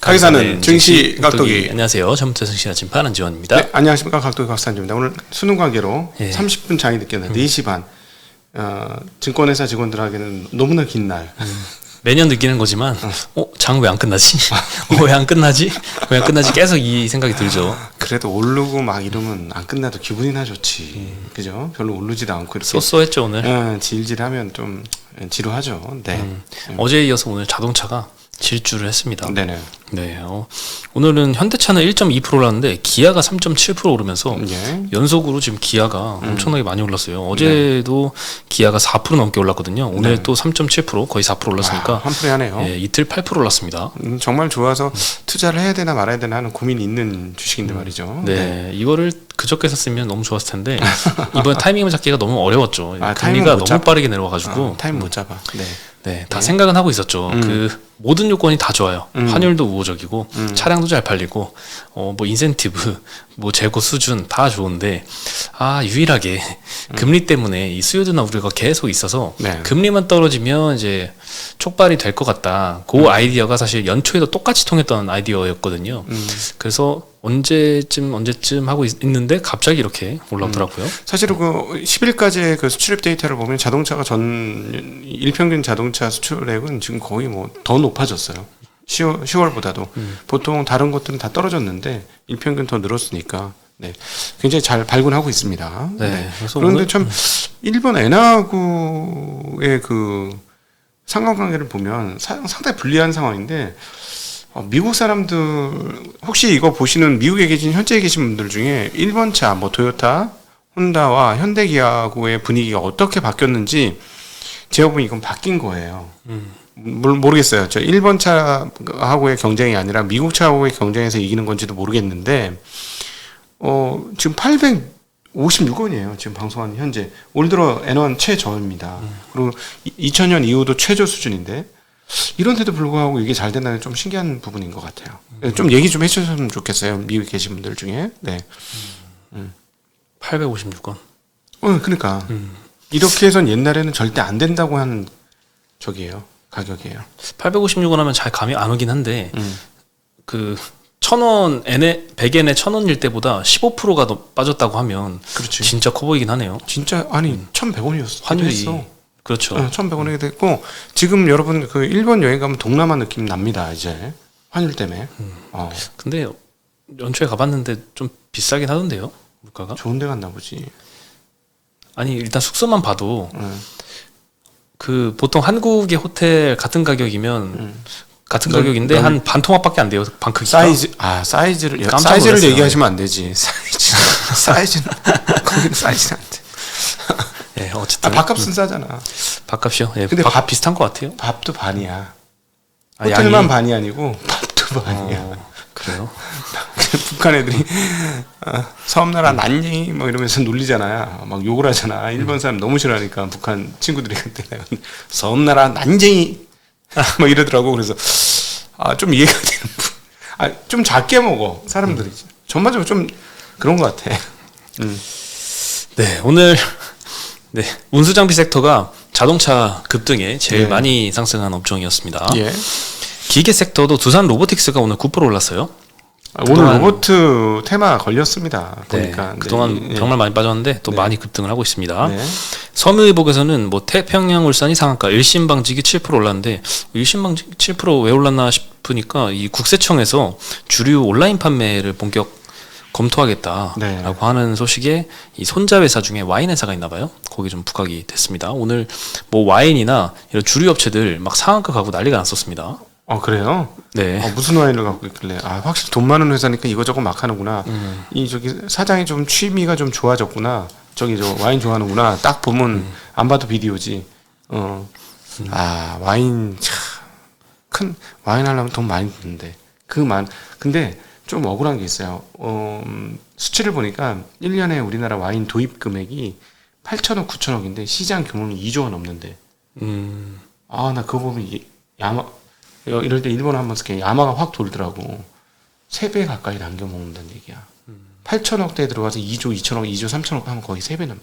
가기사는 증시 각도기. 안녕하세요. 전부터 증시 아침판 안지원입니다. 네, 안녕하십니까. 각도기 박사님입니다. 오늘 수능 관계로 예. 30분 장이 늦겠네. 4시 반. 증권회사 직원들에게는 너무나 긴 날. 매년 느끼는 거지만 장 왜 안 끝나지? 왜 안 끝나지? 왜 안 끝나지? 계속 이 생각이 들죠. 그래도 오르고 막 이러면 안 끝나도 기분이나 좋지. 그죠? 별로 오르지도 않고 이렇게 쏘쏘했죠 오늘. 질질하면 좀 지루하죠. 네. 어제에 이어서 오늘 자동차가 질주를 했습니다. 네네. 네. 오늘은 현대차는 1.2% 올랐는데 기아가 3.7% 오르면서 예. 연속으로 지금 기아가 엄청나게 많이 올랐어요. 어제도 기아가 4% 넘게 올랐거든요. 오늘 네. 또 3.7% 거의 4% 올랐으니까 한풀이 하네요. 예, 이틀 8% 올랐습니다. 정말 좋아서 투자를 해야 되나 말아야 되나 하는 고민이 있는 주식인데 말이죠. 네, 이거를 그저께 샀으면 너무 좋았을 텐데 이번 타이밍을 잡기가 너무 어려웠죠. 타이밍 금리가 못 너무 잡- 빠르게 내려와가지고 타임 못 잡아. 네. 네, 다 생각은 하고 있었죠. 그 모든 요건이 다 좋아요. 환율도 우호적이고 차량도 잘 팔리고 뭐 인센티브, 뭐 재고 수준 다 좋은데 유일하게 금리 때문에 이 수요도나 우려가 계속 있어서 네. 금리만 떨어지면 이제 촉발이 될 것 같다. 그 아이디어가 사실 연초에도 똑같이 통했던 아이디어였거든요. 그래서 언제쯤 하고 있는데 갑자기 이렇게 올라오더라고요. 사실은 그 10일까지의 그 수출입 데이터를 보면 자동차가 일평균 자동차 수출액은 지금 거의 뭐 더 높아졌어요. 10월보다도 보통 다른 것들은 다 떨어졌는데 일평균 더 늘었으니까 네. 굉장히 잘 발군하고 있습니다. 네. 그래서 그런데 오늘- 참 일본 엔화구의 그 상관관계를 보면 상당히 불리한 상황인데 미국 사람들 혹시 이거 보시는 미국에 계신 현지에 계신 분들 중에 일본 차 뭐 토요타, 혼다와 현대기아하고의 분위기가 어떻게 바뀌었는지 제가 보면 이건 바뀐 거예요. 모르겠어요. 저 일본 차하고의 경쟁이 아니라 미국 차하고의 경쟁에서 이기는 건지도 모르겠는데 지금 856원이에요. 지금 방송하는 현재 올 들어 N1 최저입니다. 그리고 2000년 이후도 최저 수준인데 이런데도 불구하고 이게 잘 된다는 게 좀 신기한 부분인 것 같아요. 좀 얘기 좀 해주셨으면 좋겠어요. 미국에 계신 분들 중에. 네. 856원. 그러니까 이렇게 해선 옛날에는 절대 안 된다고 하는 가격이에요. 856원 하면 잘 감이 안 오긴 한데 그 1000원 100엔에 1000원일 때보다 15%가 더 빠졌다고 하면 그렇지. 진짜 커 보이긴 하네요. 진짜 아니 1,100원이었어. 환율이 그렇죠. 1,100원이 됐고 지금 여러분 그 일본 여행 가면 동남아 느낌 납니다. 이제 환율 때문에. 근데 연초에 가봤는데 좀 비싸긴 하던데요, 물가가. 좋은 데 갔나 보지. 아니 일단 숙소만 봐도 그 보통 한국의 호텔 같은 가격이면 같은 가격인데 한 반 통합밖에 안 돼요. 방 크기가. 사이즈를 깜짝 사이즈를 놀랐어요. 얘기하시면 안 되지. 사이즈는 거기는 사이즈는 안 돼. 예, 어쨌든 밥값은 싸잖아. 밥값이요. 예, 근데 밥 비슷한 것 같아요. 밥도 반이야. 아, 호텔만 양이? 반이 아니고 밥도 반이야. 그래요? 북한 애들이 섬나라 난쟁이 뭐 이러면서 놀리잖아요. 막 욕을 하잖아. 일본 사람 너무 싫어하니까 북한 친구들이 그때 내가 섬나라 난쟁이 뭐 이러더라고. 그래서 좀 이해가 되는 좀 작게 먹어 사람들이. 전반적으로 좀 그런 것 같아. 네, 오늘 운수장비 섹터가 자동차 급등에 제일 네. 많이 상승한 업종이었습니다. 예. 기계 섹터도 두산 로보틱스가 오늘 9% 올랐어요. 오늘 로봇 테마 걸렸습니다. 보니까 네, 그동안 정말 많이 빠졌는데 또 많이 급등을 하고 있습니다. 네. 섬유의복에서는 뭐 태평양 울산이 상한가, 일신방직이 7% 올랐는데 일신방직 7%왜 올랐나 싶으니까 이 국세청에서 주류 온라인 판매를 본격 검토하겠다라고 네. 하는 소식에 이 손자 회사 중에 와인 회사가 있나 봐요. 거기 좀 부각이 됐습니다. 오늘 뭐 와인이나 이런 주류 업체들 막 상한가 가고 난리가 났었습니다. 그래요? 네. 무슨 와인을 갖고 있길래 확실히 돈 많은 회사니까 이거저거 막 하는구나. 사장이 좀 취미가 좀 좋아졌구나. 저 와인 좋아하는구나. 딱 보면 안 봐도 비디오지. 와인 큰 와인 하려면 돈 많이 드는데 근데 좀 억울한 게 있어요. 수치를 보니까 1년에 우리나라 와인 도입 금액이 8천억, 9천억인데 시장 규모는 2조 원 넘는데. 나 그거 보면 이럴 때 일본 한번 쓸게 야마가 확 돌더라고. 3배 가까이 남겨 먹는다는 얘기야. 8천억대에 들어가서 2조 2천억, 2조 3천억 하면 거의 3배 넘.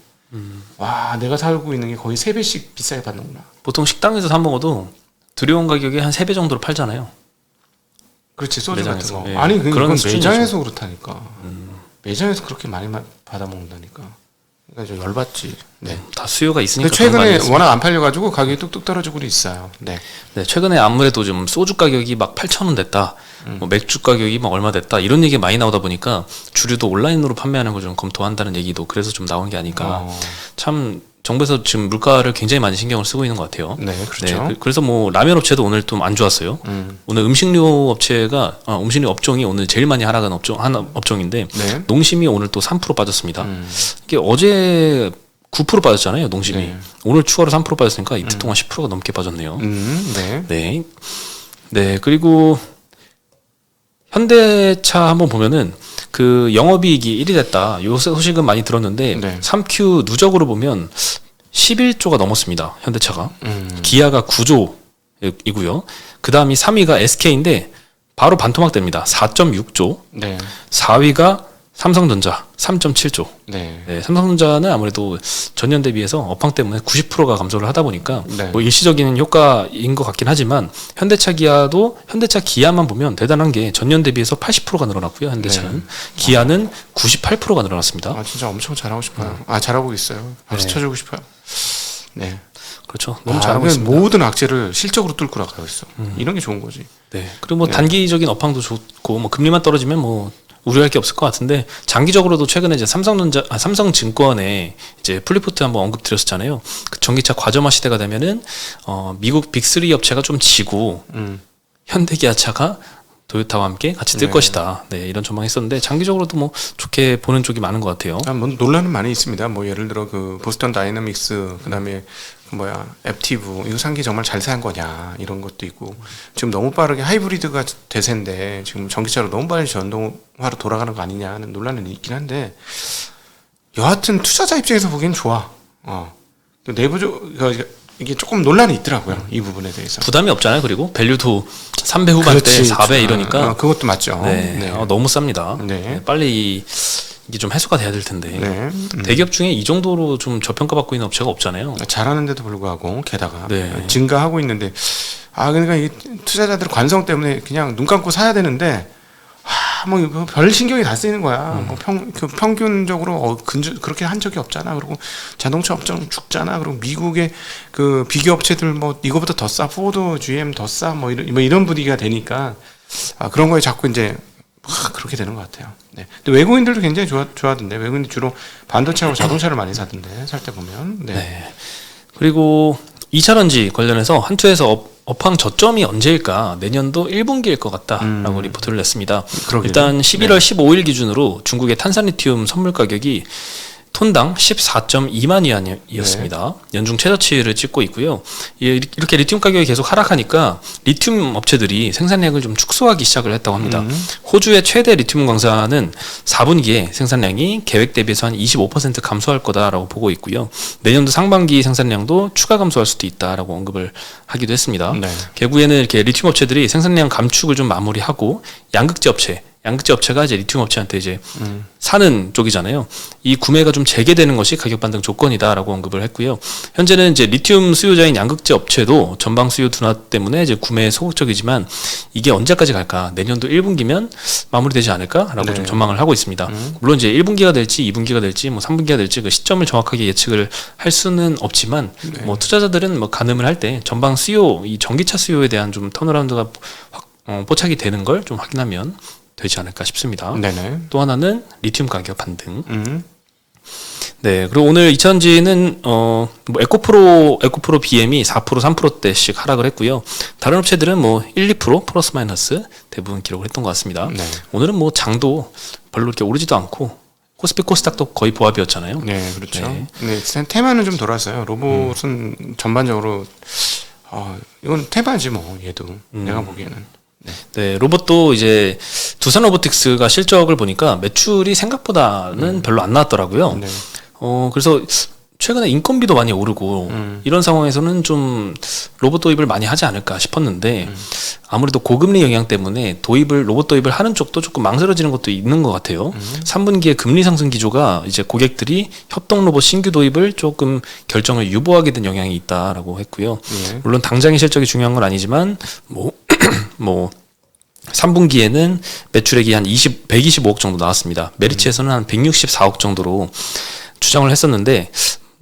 와, 내가 살고 있는 게 거의 3배씩 비싸게 받는구나. 보통 식당에서 사 먹어도 들여온 가격이 한 3배 정도로 팔잖아요. 그렇지 소주 매장에서. 같은 거. 예. 아니 그런 그건 수준이죠. 매장에서 그렇다니까. 매장에서 그렇게 많이 받아 먹는다니까. 그러니까 좀 열받지. 네. 다 수요가 있으니까. 근데 그런 거 최근에 아니겠습니까? 워낙 안 팔려가지고 가격이 뚝뚝 떨어지고 있어요. 네. 네, 최근에 아무래도 좀 소주 가격이 막 8,000원 됐다, 뭐 맥주 가격이 막 얼마 됐다 이런 얘기 많이 나오다 보니까 주류도 온라인으로 판매하는 걸 좀 검토한다는 얘기도 그래서 좀 나온 게 아닐까. 참 정부에서 지금 물가를 굉장히 많이 신경을 쓰고 있는 것 같아요. 네, 그렇죠. 그래서 뭐 라면 업체도 오늘 좀 안 좋았어요. 오늘 음식료 업체가 음식료 업종이 오늘 제일 많이 하락한 업종인데 네. 농심이 오늘 또 3% 빠졌습니다. 이게 어제 9% 빠졌잖아요, 농심이. 네. 오늘 추가로 3% 빠졌으니까 이틀 동안 10%가 넘게 빠졌네요. 네. 네. 네, 그리고 현대차 한번 보면은 그 영업이익이 1위 됐다. 요 소식은 많이 들었는데 네. 3Q 누적으로 보면 11조가 넘었습니다. 현대차가. 기아가 9조이고요. 그다음이 3위가 SK인데 바로 반토막됩니다. 4.6조. 네. 4위가 삼성전자 3.7조. 네. 네, 삼성전자는 아무래도 전년 대비해서 업황 때문에 90%가 감소를 하다 보니까 네. 뭐 일시적인 효과인 것 같긴 하지만 현대차 기아만 보면 대단한 게 전년 대비해서 80%가 늘어났고요. 현대차는 네. 기아는 98%가 늘어났습니다. 아 진짜 엄청 잘하고 싶어요. 아 잘하고 있어요. 박수 네. 쳐주고 싶어요. 네. 그렇죠. 너무 잘하고 그냥 있습니다. 모든 악재를 실적으로 뚫고 나가고 있어. 이런 게 좋은 거지. 네. 그리고 뭐 네. 단기적인 업황도 좋고 뭐 금리만 떨어지면 뭐 우려할 게 없을 것 같은데 장기적으로도 최근에 이제 삼성증권에 이제 플리포트 한번 언급드렸었잖아요. 그 전기차 과점화 시대가 되면은 미국 빅3 업체가 좀 지고 현대기아차가 도요타와 함께 같이 뜰 네. 것이다. 네, 이런 전망이 있었는데 장기적으로도 뭐 좋게 보는 쪽이 많은 것 같아요. 뭐 논란은 많이 있습니다. 뭐 예를 들어 그 보스턴 다이나믹스 그다음에 그 앱티브 이거 산 게 정말 잘 산 거냐 이런 것도 있고 지금 너무 빠르게 하이브리드가 대세인데 지금 전기차로 너무 빨리 전동화로 돌아가는 거 아니냐 하는 논란은 있긴 한데 여하튼 투자자 입장에서 보기엔 좋아. 내부적 이게 조금 논란이 있더라고요. 이 부분에 대해서. 부담이 없잖아요. 그리고 밸류도 3배 후반대, 그렇지. 4배 이러니까 그것도 맞죠. 네, 네. 너무 쌉니다. 네. 네, 빨리 이게 좀 해소가 돼야 될 텐데 네. 대기업 중에 이 정도로 좀 저평가받고 있는 업체가 없잖아요. 잘하는데도 불구하고 게다가 네. 증가하고 있는데 그러니까 이 투자자들 관성 때문에 그냥 눈 감고 사야 되는데 뭐 별 신경이 다 쓰이는 거야. 뭐 평균적으로 그렇게 한 적이 없잖아. 그리고 자동차 업종 죽잖아. 그리고 미국의 그 비교 업체들 뭐 이거보다 더 싸, 포드, GM 더 싸, 뭐 이런 분위기가 되니까 그런 거에 자꾸 이제 그렇게 되는 것 같아요. 네. 근데 외국인들도 굉장히 좋아하던데 외국인들 주로 반도체하고 자동차를 많이 사던데 살 때 보면. 네. 네. 그리고 2차전지 관련해서 한투에서 업황 저점이 언제일까? 내년도 1분기일 것 같다라고 리포트를 냈습니다. 그러게요. 일단 11월 15일 기준으로 중국의 탄산리튬 선물 가격이 톤당 14.2만 위안이었습니다. 연중 최저치를 찍고 있고요. 이렇게 리튬 가격이 계속 하락하니까 리튬 업체들이 생산량을 좀 축소하기 시작을 했다고 합니다. 호주의 최대 리튬 광산은 4분기에 생산량이 계획 대비해서 한 25% 감소할 거다라고 보고 있고요. 내년도 상반기 생산량도 추가 감소할 수도 있다라고 언급을 하기도 했습니다. 네. 결국에는 이렇게 리튬 업체들이 생산량 감축을 좀 마무리하고 양극재 업체가 이제 리튬 업체한테 이제 사는 쪽이잖아요. 이 구매가 좀 재개되는 것이 가격 반등 조건이다라고 언급을 했고요. 현재는 이제 리튬 수요자인 양극재 업체도 전방 수요 둔화 때문에 이제 구매에 소극적이지만 이게 언제까지 갈까? 내년도 1분기면 마무리되지 않을까라고 네. 좀 전망을 하고 있습니다. 물론 이제 1분기가 될지 2분기가 될지 뭐 3분기가 될지 그 시점을 정확하게 예측을 할 수는 없지만 뭐 투자자들은 뭐 가늠을 할 때 전방 수요, 이 전기차 수요에 대한 좀 턴어라운드가 포착이 되는 걸 좀 확인하면 되지 않을까 싶습니다. 네네. 또 하나는 리튬 가격 반등. 네, 그리고 오늘 2차전지는 뭐 에코프로 BM이 4% 3%대씩 하락을 했고요. 다른 업체들은 뭐 1, 2% 플러스 마이너스 대부분 기록을 했던 것 같습니다. 네. 오늘은 뭐 장도 별로 이렇게 오르지도 않고 코스피 코스닥도 거의 보합이었잖아요. 네, 그렇죠. 네. 네, 테마는 좀 돌았어요. 로봇은 전반적으로 이건 테마지 뭐 얘도 내가 보기에는. 네, 로봇도 이제 두산 로보틱스가 실적을 보니까 매출이 생각보다는 별로 안 나왔더라고요. 네. 그래서 최근에 인건비도 많이 오르고 이런 상황에서는 좀 로봇 도입을 많이 하지 않을까 싶었는데 아무래도 고금리 영향 때문에 로봇 도입을 하는 쪽도 조금 망설여지는 것도 있는 것 같아요. 3분기에 금리 상승 기조가 이제 고객들이 협동 로봇 신규 도입을 조금 결정을 유보하게 된 영향이 있다라고 했고요. 네. 물론 당장의 실적이 중요한 건 아니지만 뭐 3분기에는 매출액이 한 125억 정도 나왔습니다. 메리츠에서는 한 164억 정도로 추정을 했었는데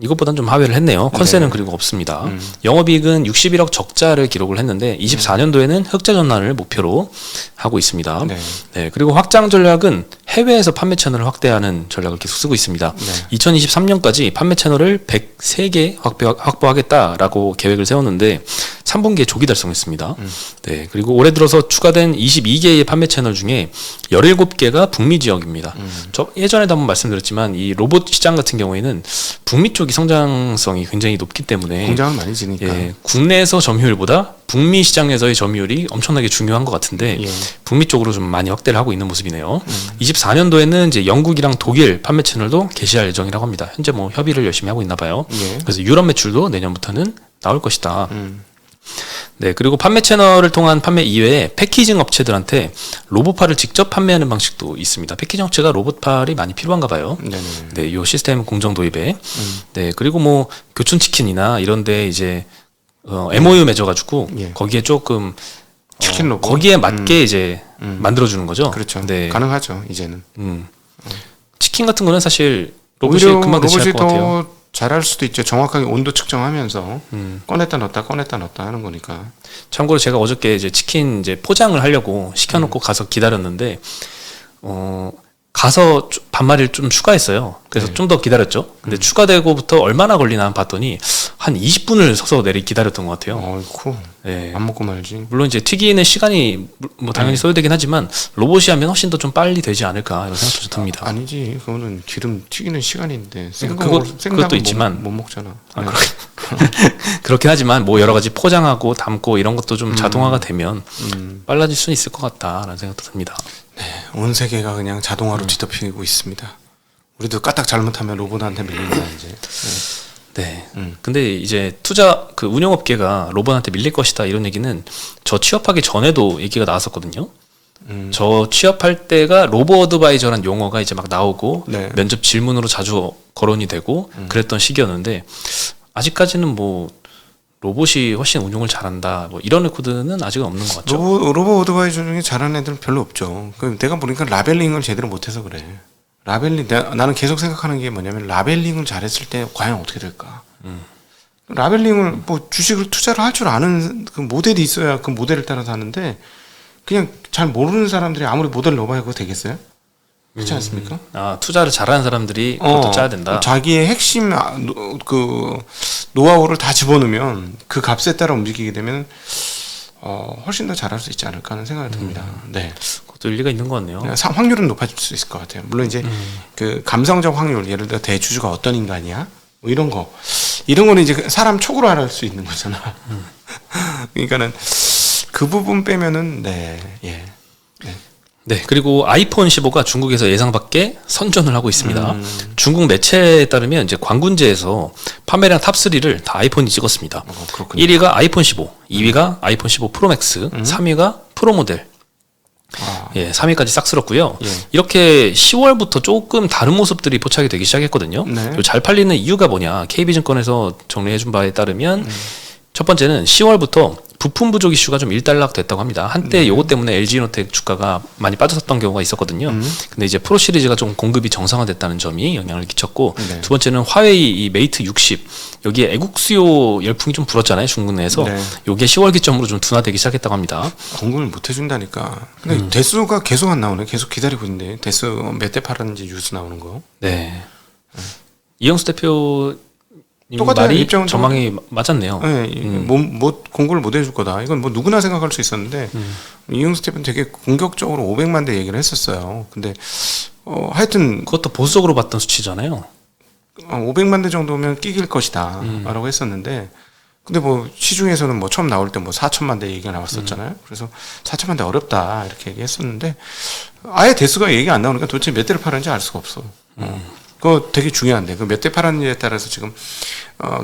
이것보다는 좀 하회를 했네요. 컨센은 네. 그리고 없습니다. 영업이익은 61억 적자를 기록을 했는데 24년도에는 흑자 전환을 목표로 하고 있습니다. 네. 네, 그리고 확장 전략은 해외에서 판매 채널을 확대하는 전략을 계속 쓰고 있습니다. 네. 2023년까지 판매 채널을 103개 확보하겠다라고 계획을 세웠는데 3분기에 조기 달성했습니다. 네, 그리고 올해 들어서 추가된 22개의 판매 채널 중에 17개가 북미 지역입니다. 저 예전에도 한번 말씀드렸지만 이 로봇 시장 같은 경우에는 북미 쪽이 성장성이 굉장히 높기 때문에 공장은 많이 지니까. 예, 국내에서 점유율보다 북미 시장에서의 점유율이 엄청나게 중요한 것 같은데 예. 북미 쪽으로 좀 많이 확대를 하고 있는 모습이네요. 24년도에는 이제 영국이랑 독일 판매 채널도 개시할 예정이라고 합니다. 현재 뭐 협의를 열심히 하고 있나 봐요. 예. 그래서 유럽 매출도 내년부터는 나올 것이다. 음. 네, 그리고 판매 채널을 통한 판매 이외에 패키징 업체들한테 로봇팔을 직접 판매하는 방식도 있습니다. 패키징 업체가 로봇팔이 많이 필요한가 봐요. 네네. 네, 요 시스템 공정 도입에. 네, 그리고 뭐 교촌 치킨이나 이런데 이제 MOU 맺어가지고 예. 거기에 조금 치킨 로봇. 거기에 맞게 이제 만들어주는 거죠. 그렇죠. 네, 가능하죠 이제는. 치킨 같은 거는 사실 로봇이 오히려 금방 대체할 로봇이 것 같아요. 더 잘할 수도 있죠. 정확하게 온도 측정하면서 꺼냈다 넣었다 하는 거니까. 참고로 제가 어저께 이제 치킨 이제 포장을 하려고 시켜놓고 가서 기다렸는데 가서 반마리를 좀 추가했어요. 그래서 네. 좀 더 기다렸죠. 근데 추가되고부터 얼마나 걸리나 봤더니 한 20분을 서서 내리 기다렸던 것 같아요. 어이쿠. 네. 안 먹고 말지. 물론 이제 튀기는 시간이 뭐 당연히 소요되긴 하지만 로봇이 하면 훨씬 더 좀 빨리 되지 않을까 이런 생각도 좀 듭니다. 아니지. 그거는 기름 튀기는 시간인데. 그것도 있지만 못 먹잖아. 아, 그렇긴 하지만 뭐 여러 가지 포장하고 담고 이런 것도 좀 자동화가 되면 빨라질 수는 있을 것 같다라는 생각도 듭니다. 온 세계가 그냥 자동화로 뒤덮이고 있습니다. 우리도 까딱 잘못하면 로봇한테 밀린다 이제. 네. 근데 이제 그 운영업계가 로봇한테 밀릴 것이다 이런 얘기는 저 취업하기 전에도 얘기가 나왔었거든요. 저 취업할 때가 로보 어드바이저란 용어가 이제 막 나오고 네. 면접 질문으로 자주 거론이 되고 그랬던 시기였는데 아직까지는 뭐 로봇이 훨씬 운용을 잘한다 뭐 이런 레코드는 아직은 없는 것 같죠. 로봇 오토바이저 중에 잘하는 애들은 별로 없죠. 내가 보니까 라벨링을 제대로 못해서 그래. 나는 계속 생각하는 게 뭐냐면 라벨링을 잘했을 때 과연 어떻게 될까. 라벨링을 뭐 주식을 투자를 할 줄 아는 그 모델이 있어야 그 모델을 따라서 하는데 그냥 잘 모르는 사람들이 아무리 모델을 넣어봐야 그거 되겠어요? 그렇지 않습니까? 아, 투자를 잘하는 사람들이 그것도 짜야 된다. 자기의 핵심 그 노하우를 다 집어넣으면 그 값에 따라 움직이게 되면 훨씬 더 잘할 수 있지 않을까 하는 생각이 듭니다. 네. 그것도 일리가 있는 것 같네요. 확률은 높아질 수 있을 것 같아요. 물론 이제 그 감성적 확률, 예를 들어 대주주가 어떤 인간이야, 뭐 이런 거는 이제 사람 촉으로 알아볼 수 있는 거잖아. 그러니까는 그 부분 빼면은 네. 네, 그리고 아이폰 15가 중국에서 예상 밖에 선전을 하고 있습니다. 중국 매체에 따르면 이제 관군제에서 판매량 탑3를 다 아이폰이 찍었습니다. 그렇군요. 1위가 아이폰 15, 2위가 아이폰 15 프로맥스, 3위가 프로 모델. 예, 3위까지 싹 쓸었고요. 예. 이렇게 10월부터 조금 다른 모습들이 포착이 되기 시작했거든요. 네. 그리고 잘 팔리는 이유가 뭐냐? KB증권에서 정리해준 바에 따르면 첫 번째는 10월부터 부품 부족 이슈가 좀 일단락 됐다고 합니다. 한때 요것 때문에 LG노텍 주가가 많이 빠졌었던 경우가 있었거든요. 근데 이제 프로 시리즈가 좀 공급이 정상화됐다는 점이 영향을 끼쳤고, 네. 두 번째는 화웨이 이 메이트 60 여기에 애국 수요 열풍이 좀 불었잖아요, 중국 내에서. 네. 요게 10월 기점으로 좀 둔화되기 시작했다고 합니다. 공급을 못 해준다니까. 근데 대수가 계속 안 나오네. 계속 기다리고 있는데 대수 몇 대 팔았는지 뉴스 나오는 거. 네. 이영수 대표 똑같아요. 말이 입장은 전망이 맞았네요. 네, 공급을 못 해줄 거다. 이건 뭐 누구나 생각할 수 있었는데 이용수 대표는 되게 공격적으로 500만 대 얘기를 했었어요. 근데 하여튼 그것도 보수적으로 봤던 수치잖아요. 500만 대 정도면 끼길 것이다라고 했었는데, 근데 뭐 시중에서는 뭐 처음 나올 때 뭐 4천만 대 얘기가 나왔었잖아요. 그래서 4천만 대 어렵다 이렇게 얘기했었는데 아예 대수가 얘기 안 나오니까 도대체 몇 대를 팔았는지 알 수가 없어. 그거 되게 중요한데 그 몇 대 팔았는지에 따라서 지금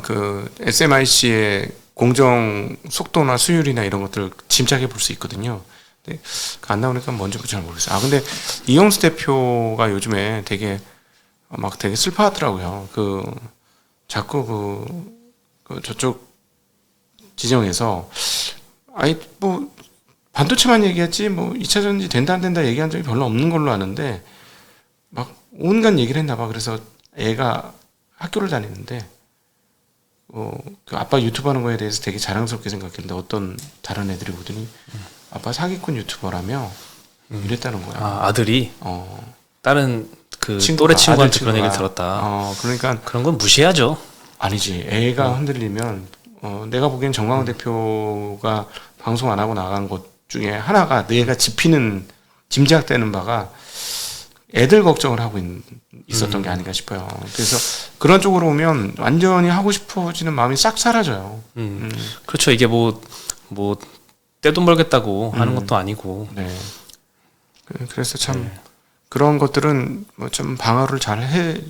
그 SMIC의 공정 속도나 수율이나 이런 것들을 짐작해 볼 수 있거든요. 근데 안 나오니까 뭔지 잘 모르겠어요. 근데 이영수 대표가 요즘에 되게 되게 슬퍼하더라고요. 자꾸 저쪽 지정에서 뭐 반도체만 얘기했지 뭐 2차 전지 된다 안 된다 얘기한 적이 별로 없는 걸로 아는데 막 온갖 얘기를 했나 봐. 그래서 애가 학교를 다니는데 그 아빠 유튜브 하는 거에 대해서 되게 자랑스럽게 생각했는데 어떤 다른 애들이 보더니 아빠 사기꾼 유튜버라며 이랬다는 거야. 아, 아들이 다른 그 친구가, 또래 친구한테 아들 그런 친구가. 얘기를 들었다. 그러니까 그런 건 무시해야죠. 아니지. 애가 흔들리면 내가 보기엔 정광훈 대표가 방송 안 하고 나간 것 중에 하나가 내가 짐작되는 바가 애들 걱정을 하고 있었던 게 아닌가 싶어요. 그래서 그런 쪽으로 오면 완전히 하고 싶어지는 마음이 싹 사라져요. 그렇죠. 이게 뭐 떼돈 벌겠다고 하는 것도 아니고. 네. 그래서 참 그런 것들은 뭐 좀 방어를 잘 해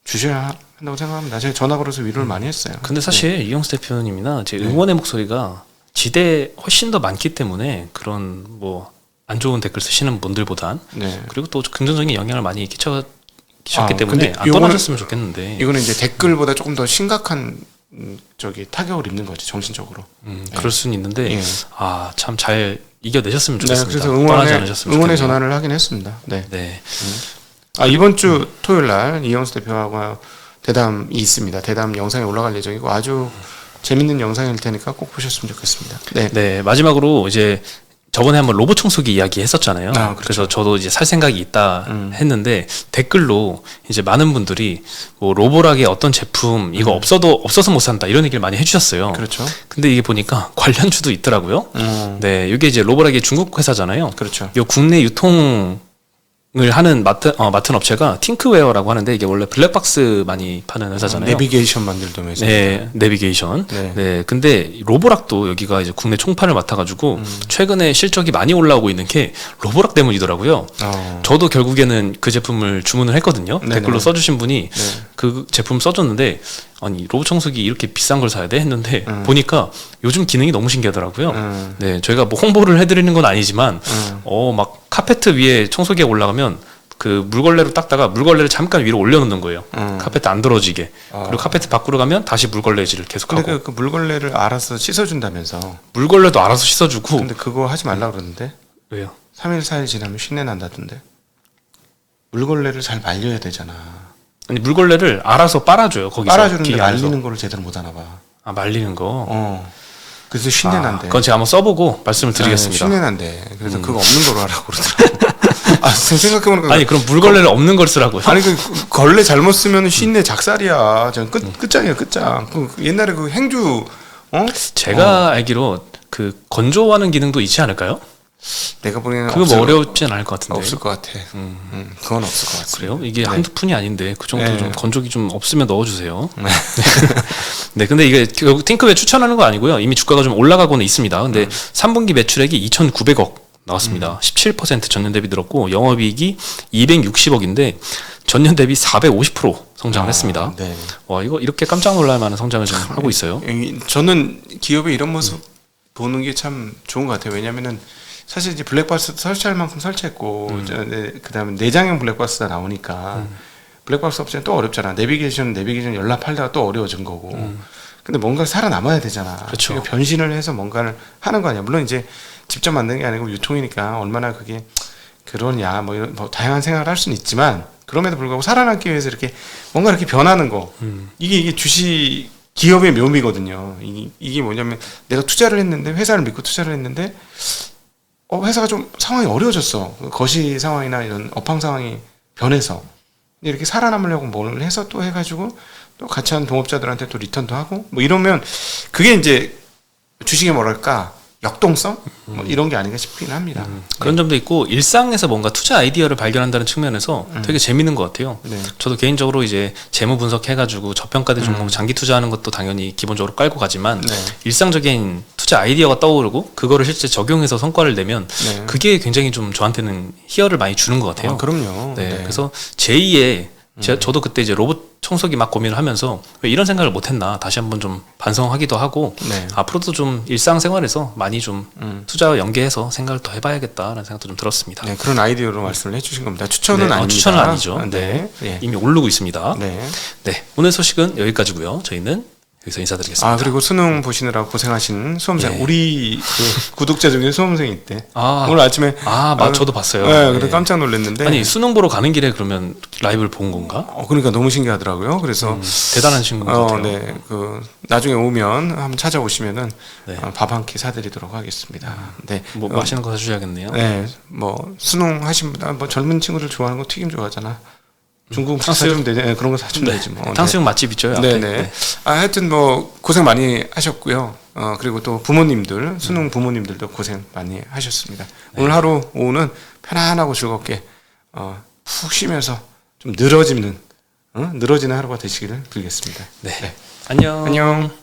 주셔야 한다고 생각합니다. 제가 전화 걸어서 위로를 많이 했어요. 근데 사실 이영수 대표님이나 제 응원의 목소리가 지대에 훨씬 더 많기 때문에 그런 뭐 안 좋은 댓글 쓰시는 분들보단 네. 그리고 또 긍정적인 영향을 많이 끼쳤기 때문에 근데 안 떠나셨으면 좋겠는데. 이거는 이제 댓글보다 조금 더 심각한 타격을 입는 거지 정신적으로. 그럴 수는 있는데 예. 참 잘 이겨내셨으면 좋겠습니다. 그래서 떠나지 않으셨으면 응원의 좋겠네요. 전화를 하긴 했습니다. 네. 네. 이번 주 토요일 날 이영수 대표하고 대담이 있습니다. 대담 영상이 올라갈 예정이고 아주 재밌는 영상일 테니까 꼭 보셨으면 좋겠습니다. 네. 네, 마지막으로 이제 저번에 한번 로봇 청소기 이야기 했었잖아요. 그렇죠. 그래서 저도 이제 살 생각이 있다 했는데 댓글로 이제 많은 분들이 뭐 로보락의 어떤 제품 이거 없어서 못 산다 이런 얘기를 많이 해주셨어요. 그렇죠. 근데 이게 보니까 관련주도 있더라고요. 네, 이게 이제 로보락이 중국 회사잖아요. 그렇죠. 요 국내 유통을 하는 맡은 업체가 팅크웨어라고 하는데 이게 원래 블랙박스 많이 파는 회사잖아요. 내비게이션 만들던 회사. 네, 내비게이션. 네. 네. 근데 로보락도 여기가 이제 국내 총판을 맡아가지고 최근에 실적이 많이 올라오고 있는 게 로보락 때문이더라고요. 저도 결국에는 그 제품을 주문을 했거든요. 네네. 댓글로 써주신 분이 네. 그 제품 써줬는데 아니 로봇 청소기 이렇게 비싼 걸 사야 돼 했는데 보니까 요즘 기능이 너무 신기하더라고요. 네, 저희가 뭐 홍보를 해드리는 건 아니지만 막 카페트 위에 청소기가 올라가면 그 물걸레로 닦다가 물걸레를 잠깐 위로 올려놓는 거예요. 카페트 안 들어지게. 그리고 카페트 밖으로 가면 다시 물걸레질을 계속하고. 근데 그 물걸레를 알아서 씻어준다면서. 물걸레도 알아서 씻어주고. 근데 그거 하지 말라 그러는데. 왜요? 3일 4일 지나면 쉰내 난다던데. 물걸레를 잘 말려야 되잖아. 아니 물걸레를 알아서 빨아줘요. 거기서 빨아주는데 기계 안에서. 말리는 거를 제대로 못 하나 봐. 아 말리는 거. 그래서 쉰내 난대. 그건 제가 한번 써보고 말씀을 드리겠습니다. 쉰내 난대. 그래서 그거 없는 거로 하라고 그러더라고. 생각해보니까. 아니 그럼 물걸레를 없는 걸 쓰라고요? 아니 그 걸레 잘못 쓰면 쉰내 작살이야. 전 끝장이야 끝장. 옛날에 그 행주 제가 알기로 그 건조하는 기능도 있지 않을까요? 내가 보기에는 그거 뭐 어렵진 않을 것 같은데. 없을 것 같아. 그건 없을 것 같습니다. 그래요? 이게 네. 한두 푼이 아닌데 그 정도 네. 좀 건조기 좀 없으면 넣어주세요. 네, 근데 이게 결국 팅크웨어 추천하는 거 아니고요. 이미 주가가 좀 올라가고는 있습니다. 근데 3분기 매출액이 2,900억 나왔습니다. 17% 전년 대비 늘었고 영업이익이 260억인데 전년 대비 450% 성장을 했습니다. 네. 와 이거 이렇게 깜짝 놀랄 만한 성장을 지금 하고 있어요. 저는 기업의 이런 모습 보는 게 참 좋은 것 같아요. 왜냐면은 사실 이제 블랙박스 설치할 만큼 설치했고 그다음에 내장형 블랙박스가 나오니까 블랙박스 업체는 또 어렵잖아. 내비게이션 연락하다가 또 어려워진 거고. 근데 뭔가 살아남아야 되잖아. 그렇죠. 그러니까 변신을 해서 뭔가를 하는 거 아니야. 물론 이제 직접 만드는 게 아니고 유통이니까 얼마나 그게 그러냐 뭐 이런 뭐 다양한 생각을 할 수는 있지만 그럼에도 불구하고 살아남기 위해서 이렇게 뭔가 이렇게 변하는 거 이게 주식 기업의 묘미거든요. 이게 뭐냐면 내가 투자를 했는데 회사를 믿고 투자를 했는데 회사가 좀 상황이 어려워졌어. 거시 상황이나 이런 업황 상황이 변해서 근데 이렇게 살아남으려고 뭘 해서 또 해가지고 또 같이 한 동업자들한테 또 리턴도 하고 뭐 이러면 그게 이제 주식의 뭐랄까 역동성 뭐 이런 게 아닌가 싶긴 합니다. 그런 점도 있고 일상에서 뭔가 투자 아이디어를 발견한다는 측면에서 되게 재밌는 것 같아요. 네. 저도 개인적으로 이제 재무 분석해가지고 저평가된 종목 장기 투자하는 것도 당연히 기본적으로 깔고 가지만 네. 일상적인 투자 아이디어가 떠오르고 그거를 실제 적용해서 성과를 내면 네. 그게 굉장히 좀 저한테는 희열을 많이 주는 것 같아요. 그럼요. 네, 네. 그래서 제2의 저도 그때 이제 로봇 청소기 막 고민을 하면서 왜 이런 생각을 못했나 다시 한번 좀 반성하기도 하고 네. 앞으로도 좀 일상생활에서 많이 좀 투자와 연계해서 생각을 더 해봐야겠다라는 생각도 좀 들었습니다. 네, 그런 아이디어로 말씀을 해주신 겁니다. 추천은 네, 아닙니다. 추천은 아니죠. 네. 네. 이미 오르고 있습니다. 네. 네, 오늘 소식은 여기까지고요. 저희는 여기서 인사드리겠습니다. 아, 그리고 수능 보시느라 고생하신 수험생, 예. 우리 그 구독자 중에 수험생이 있대. 아, 오늘 아침에 저도 봤어요. 네, 그래서 예. 깜짝 놀랐는데. 아니 수능 보러 가는 길에 그러면 라이브를 본 건가? 그러니까 너무 신기하더라고요. 그래서 대단한 친구 같아요. 네, 그 나중에 오면 한번 찾아오시면은 네. 밥 한 끼 사드리도록 하겠습니다. 네, 뭐 맛있는 거 사주셔야겠네요. 네, 뭐 수능 하신 분, 뭐 젊은 친구들 좋아하는 거 튀김 좋아하잖아. 중국 음식 탕수육? 사주면 되지, 그런 거 사주면 네. 되지 뭐. 탕수육 맛집 있죠. 네, 앞에. 네. 하여튼 뭐 고생 많이 하셨고요. 그리고 또 부모님들, 수능 부모님들도 고생 많이 하셨습니다. 오늘 하루 오후는 편안하고 즐겁게 푹 쉬면서 좀 늘어지는 하루가 되시기를 빌겠습니다. 네. 안녕. 안녕.